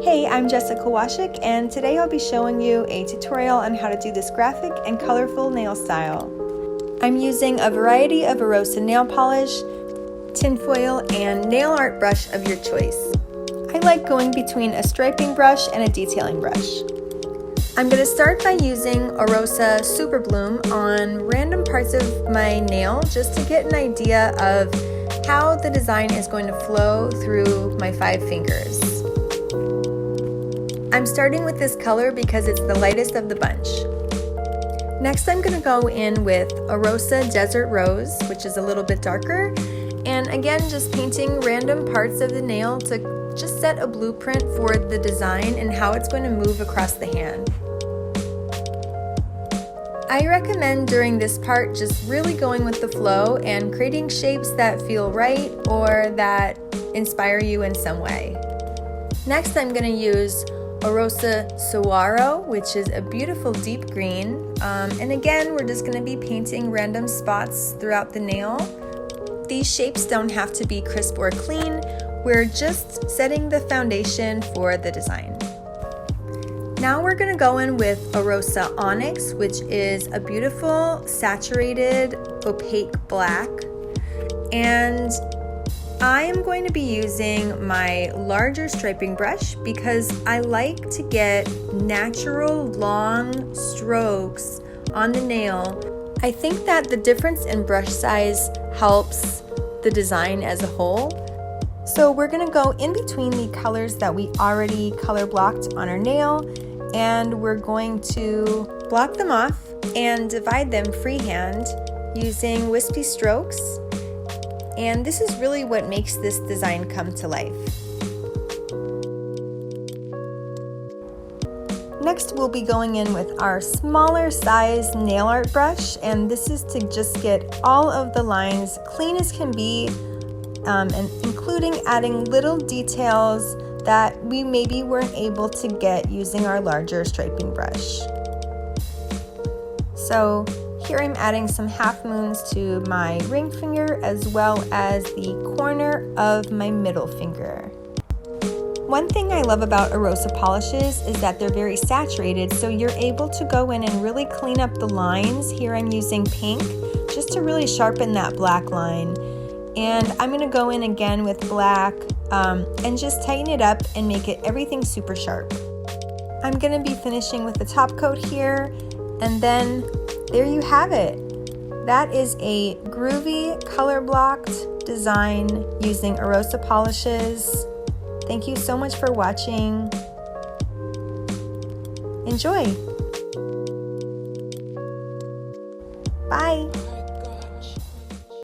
Hey, I'm Jessica Washik, and today I'll be showing you a tutorial on how to do this graphic and colorful nail style. I'm using a variety of Orosa nail polish, tinfoil, and nail art brush of your choice. I like going between a striping brush and a detailing brush. I'm going to start by using Orosa Super Bloom on random parts of my nail just to get an idea of how the design is going to flow through my 5 fingers. I'm starting with this color because it's the lightest of the bunch. Next, I'm going to go in with Orosa Desert Rose, which is a little bit darker, and again just painting random parts of the nail to just set a blueprint for the design and how it's going to move across the hand. I recommend during this part just really going with the flow and creating shapes that feel right or that inspire you in some way. Next, I'm going to use Orosa Saguaro, which is a beautiful deep green, and again we're just going to be painting random spots throughout the nail. These shapes don't have to be crisp or clean, we're just setting the foundation for the design. Now we're going to go in with Orosa Onyx, which is a beautiful saturated opaque black, and I am going to be using my larger striping brush because I like to get natural long strokes on the nail. I think that the difference in brush size helps the design as a whole. So we're going to go in between the colors that we already color blocked on our nail, and we're going to block them off and divide them freehand using wispy strokes. And this is really what makes this design come to life. Next, we'll be going in with our smaller size nail art brush, and this is to just get all of the lines clean as can be, and including adding little details that we maybe weren't able to get using our larger striping brush. So here I'm adding some half moons to my ring finger as well as the corner of my middle finger. One thing I love about Orosa polishes is that they're very saturated, so you're able to go in and really clean up the lines. Here I'm using pink just to really sharpen that black line. And I'm going to go in again with black and just tighten it up and make it everything super sharp. I'm going to be finishing with the top coat here, and then there you have it. That is a groovy color blocked design using Orosa polishes. Thank you so much for watching. Enjoy. Bye.